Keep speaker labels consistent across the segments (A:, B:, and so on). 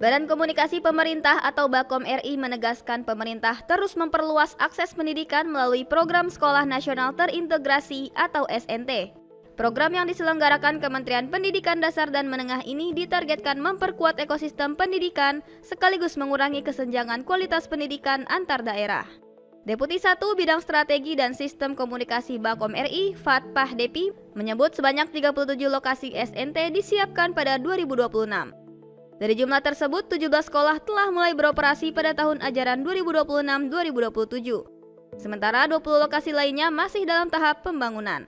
A: Badan Komunikasi Pemerintah atau Bakom RI menegaskan pemerintah terus memperluas akses pendidikan melalui Program Sekolah Nasional Terintegrasi atau SNT. Program yang diselenggarakan Kementerian Pendidikan Dasar dan Menengah ini ditargetkan memperkuat ekosistem pendidikan sekaligus mengurangi kesenjangan kualitas pendidikan antar daerah. Deputi 1 Bidang Strategi dan Sistem Komunikasi Bakom RI, Fatpah Depi, menyebut sebanyak 37 lokasi SNT disiapkan pada 2026. Dari jumlah tersebut, 17 sekolah telah mulai beroperasi pada tahun ajaran 2026-2027. Sementara 20 lokasi lainnya masih dalam tahap pembangunan.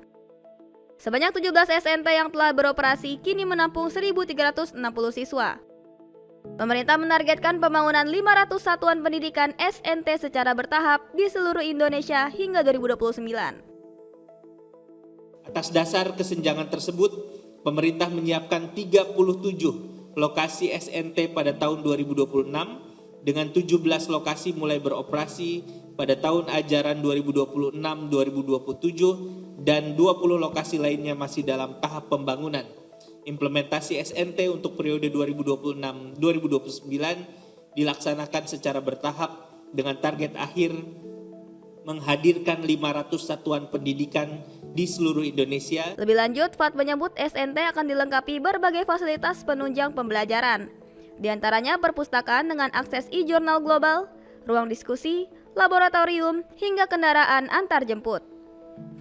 A: Sebanyak 17 SNT yang telah beroperasi kini menampung 1.360 siswa. Pemerintah menargetkan pembangunan 500 satuan pendidikan SNT secara bertahap di seluruh Indonesia hingga 2029.
B: Atas dasar kesenjangan tersebut, pemerintah menyiapkan 37 lokasi SNT pada tahun 2026 dengan 17 lokasi mulai beroperasi pada tahun ajaran 2026-2027 dan 20 lokasi lainnya masih dalam tahap pembangunan. Implementasi SNT untuk periode 2026-2029 dilaksanakan secara bertahap dengan target akhir menghadirkan 500 satuan pendidikan di seluruh Indonesia.
A: Lebih lanjut, Fat menyebut SNT akan dilengkapi berbagai fasilitas penunjang pembelajaran. Di antaranya perpustakaan dengan akses e-jurnal global, ruang diskusi, laboratorium, hingga kendaraan antar jemput.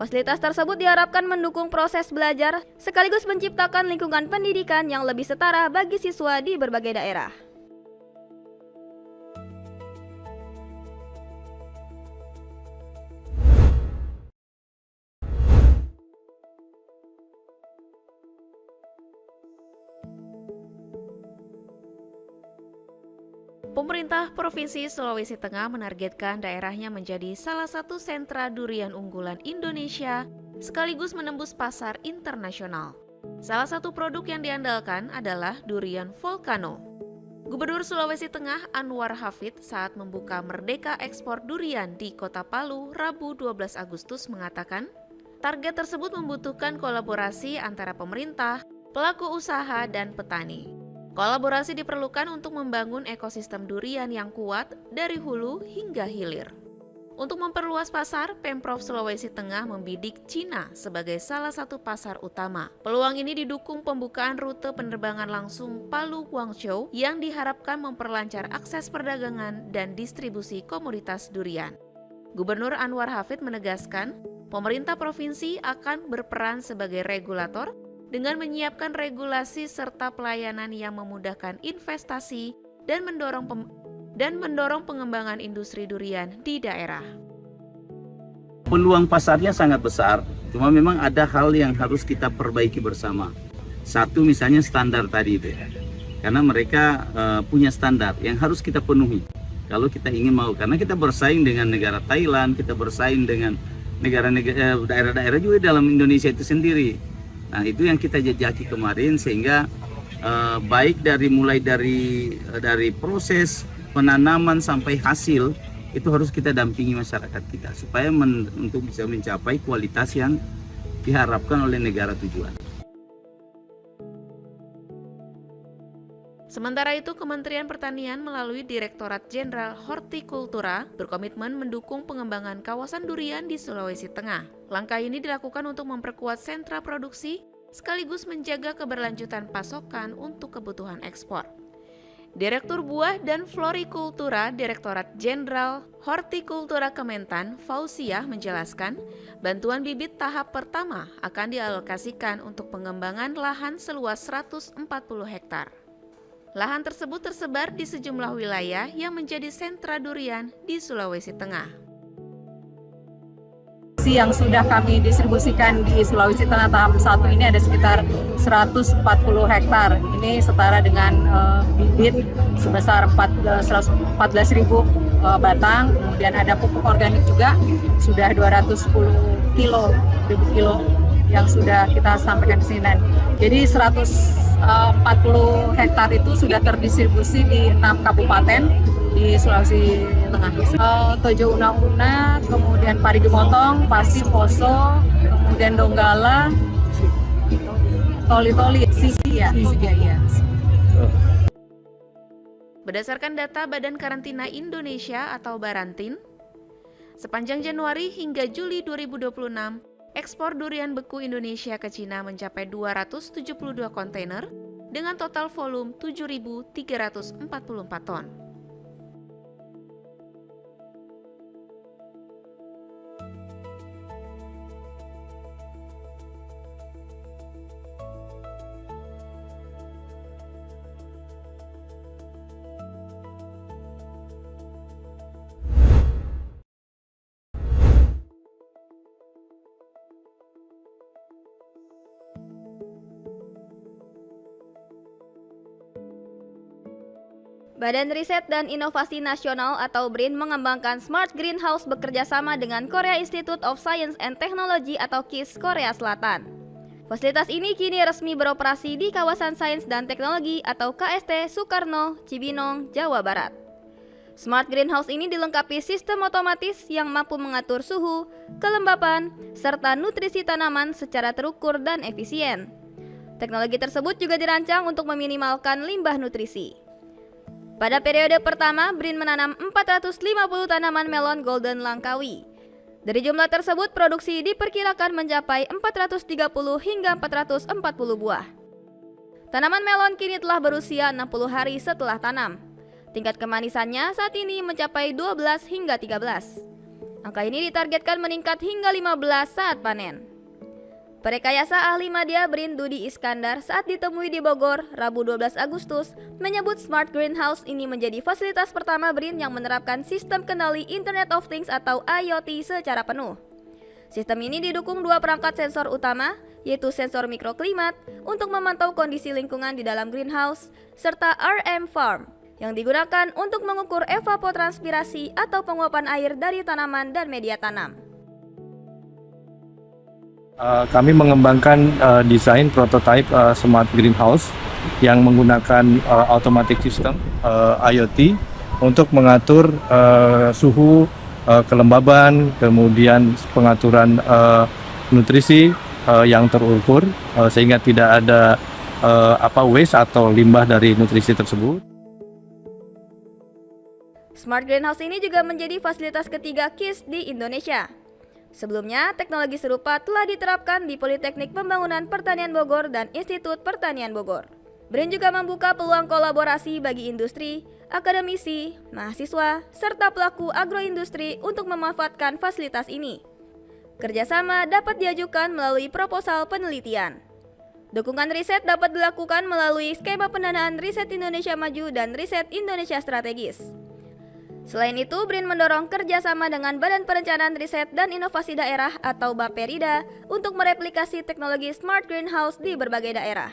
A: Fasilitas tersebut diharapkan mendukung proses belajar sekaligus menciptakan lingkungan pendidikan yang lebih setara bagi siswa di berbagai daerah.
C: Pemerintah Provinsi Sulawesi Tengah menargetkan daerahnya menjadi salah satu sentra durian unggulan Indonesia sekaligus menembus pasar internasional. Salah satu produk yang diandalkan adalah durian Volcano. Gubernur Sulawesi Tengah Anwar Hafid saat membuka Merdeka Ekspor Durian di Kota Palu Rabu 12 Agustus mengatakan, target tersebut membutuhkan kolaborasi antara pemerintah, pelaku usaha, dan petani. Kolaborasi diperlukan untuk membangun ekosistem durian yang kuat dari hulu hingga hilir. Untuk memperluas pasar, Pemprov Sulawesi Tengah membidik Cina sebagai salah satu pasar utama. Peluang ini didukung pembukaan rute penerbangan langsung Palu-Guangzhou yang diharapkan memperlancar akses perdagangan dan distribusi komoditas durian. Gubernur Anwar Hafid menegaskan, pemerintah provinsi akan berperan sebagai regulator dengan menyiapkan regulasi serta pelayanan yang memudahkan investasi dan mendorong pengembangan industri durian di daerah.
D: Peluang pasarnya sangat besar, cuma memang ada hal yang harus kita perbaiki bersama. Satu misalnya standar tadi itu ya. Karena mereka punya standar yang harus kita penuhi kalau kita ingin mau. Karena kita bersaing dengan negara Thailand, kita bersaing dengan daerah-daerah juga dalam Indonesia itu sendiri. Nah, itu yang kita jajaki kemarin sehingga baik mulai dari proses penanaman sampai hasil itu harus kita dampingi masyarakat kita supaya untuk bisa mencapai kualitas yang diharapkan oleh negara tujuan.
C: Sementara itu, Kementerian Pertanian melalui Direktorat Jenderal Hortikultura berkomitmen mendukung pengembangan kawasan durian di Sulawesi Tengah. Langkah ini dilakukan untuk memperkuat sentra produksi sekaligus menjaga keberlanjutan pasokan untuk kebutuhan ekspor. Direktur Buah dan Florikultura Direktorat Jenderal Hortikultura Kementan, Fauziah menjelaskan, bantuan bibit tahap pertama akan dialokasikan untuk pengembangan lahan seluas 140 hektar. Lahan tersebut tersebar di sejumlah wilayah yang menjadi sentra durian di Sulawesi Tengah.
E: Yang sudah kami distribusikan di Sulawesi Tengah tahap 1 ini ada sekitar 140 hektar. Ini setara dengan bibit sebesar 14.000 batang. Kemudian ada pupuk organik juga sudah 210 kilo yang sudah kita sampaikan di sini. Jadi 140 hektar itu sudah terdistribusi di 6 kabupaten di Sulawesi Tengah. Tojo Una-Una, kemudian Parigi Motong, Pasi, Poso, kemudian Donggala, Toli-Toli, Sisi ya.
C: Berdasarkan data Badan Karantina Indonesia atau Barantin, sepanjang Januari hingga Juli 2026, ekspor durian beku Indonesia ke Cina mencapai 272 kontainer dengan total volume 7.344 ton.
A: Badan Riset dan Inovasi Nasional atau BRIN mengembangkan Smart Greenhouse bekerja sama dengan Korea Institute of Science and Technology atau KIS Korea Selatan. Fasilitas ini kini resmi beroperasi di kawasan Sains dan Teknologi atau KST Soekarno, Cibinong, Jawa Barat. Smart Greenhouse ini dilengkapi sistem otomatis yang mampu mengatur suhu, kelembapan, serta nutrisi tanaman secara terukur dan efisien. Teknologi tersebut juga dirancang untuk meminimalkan limbah nutrisi. Pada periode pertama, BRIN menanam 450 tanaman melon Golden Langkawi. Dari jumlah tersebut, produksi diperkirakan mencapai 430 hingga 440 buah. Tanaman melon kini telah berusia 60 hari setelah tanam. Tingkat kemanisannya saat ini mencapai 12 hingga 13. Angka ini ditargetkan meningkat hingga 15 saat panen. Perekayasa ahli media BRIN Dudi Iskandar saat ditemui di Bogor, Rabu 12 Agustus, menyebut Smart Greenhouse ini menjadi fasilitas pertama BRIN yang menerapkan sistem kendali Internet of Things atau IoT secara penuh. Sistem ini didukung dua perangkat sensor utama, yaitu sensor mikroklimat untuk memantau kondisi lingkungan di dalam greenhouse, serta RM Farm yang digunakan untuk mengukur evapotranspirasi atau penguapan air dari tanaman dan media tanam.
F: Kami mengembangkan desain prototipe smart greenhouse yang menggunakan automatic system IoT untuk mengatur suhu, kelembaban, kemudian pengaturan nutrisi yang terukur sehingga tidak ada waste atau limbah dari nutrisi tersebut.
A: Smart Greenhouse ini juga menjadi fasilitas ketiga KIS di Indonesia. Sebelumnya, teknologi serupa telah diterapkan di Politeknik Pembangunan Pertanian Bogor dan Institut Pertanian Bogor. BRIN juga membuka peluang kolaborasi bagi industri, akademisi, mahasiswa, serta pelaku agroindustri untuk memanfaatkan fasilitas ini. Kerjasama dapat diajukan melalui proposal penelitian. Dukungan riset dapat dilakukan melalui skema pendanaan Riset Indonesia Maju dan Riset Indonesia Strategis. Selain itu, BRIN mendorong kerjasama dengan Badan Perencanaan Riset dan Inovasi Daerah atau BAPERIDA untuk mereplikasi teknologi Smart Greenhouse di berbagai daerah.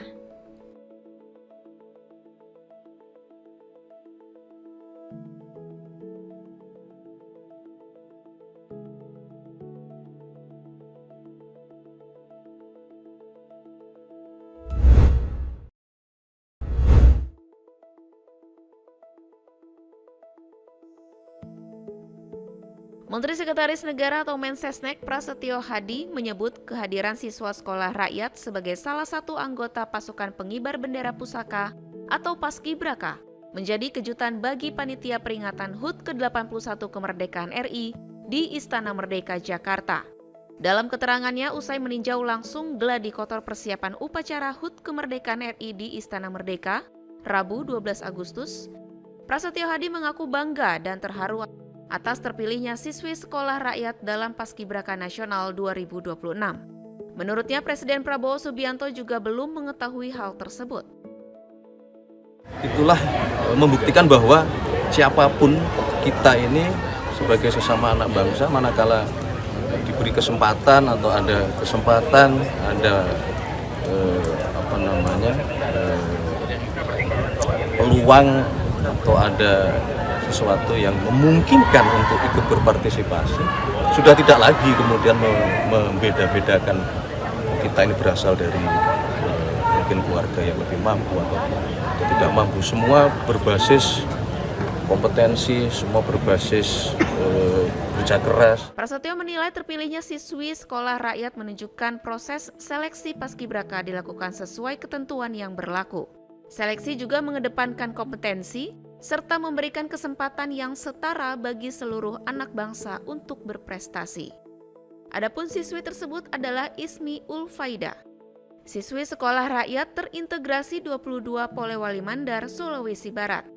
C: Menteri Sekretaris Negara atau Mensesnek Prasetyo Hadi menyebut kehadiran siswa sekolah rakyat sebagai salah satu anggota pasukan pengibar bendera pusaka atau Paskibraka menjadi kejutan bagi panitia peringatan HUT ke-81 kemerdekaan RI di Istana Merdeka, Jakarta. Dalam keterangannya usai meninjau langsung gladi kotor persiapan upacara HUT kemerdekaan RI di Istana Merdeka, Rabu 12 Agustus, Prasetyo Hadi mengaku bangga dan terharu atas terpilihnya siswi sekolah rakyat dalam Paskibraka Nasional 2026. Menurutnya, Presiden Prabowo Subianto juga belum mengetahui hal tersebut.
G: Itulah membuktikan bahwa siapapun kita ini sebagai sesama anak bangsa, manakala diberi kesempatan atau ada kesempatan, ada peluang atau ada sesuatu yang memungkinkan untuk ikut berpartisipasi, sudah tidak lagi kemudian membeda-bedakan kita ini berasal dari mungkin keluarga yang lebih mampu atau tidak mampu. Semua berbasis kompetensi, semua berbasis kerja keras.
C: Prasetyo menilai terpilihnya siswi sekolah rakyat menunjukkan proses seleksi Paskibraka dilakukan sesuai ketentuan yang berlaku. Seleksi juga mengedepankan kompetensi, serta memberikan kesempatan yang setara bagi seluruh anak bangsa untuk berprestasi. Adapun siswi tersebut adalah Ismi Ulfaida, siswi Sekolah Rakyat Terintegrasi 22 Polewali Mandar, Sulawesi Barat.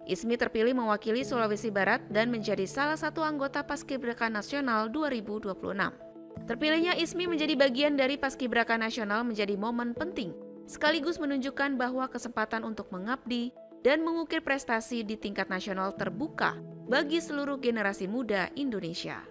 C: Ismi terpilih mewakili Sulawesi Barat dan menjadi salah satu anggota Paskibraka Nasional 2026. Terpilihnya Ismi menjadi bagian dari Paskibraka Nasional menjadi momen penting, sekaligus menunjukkan bahwa kesempatan untuk mengabdi dan mengukir prestasi di tingkat nasional terbuka bagi seluruh generasi muda Indonesia.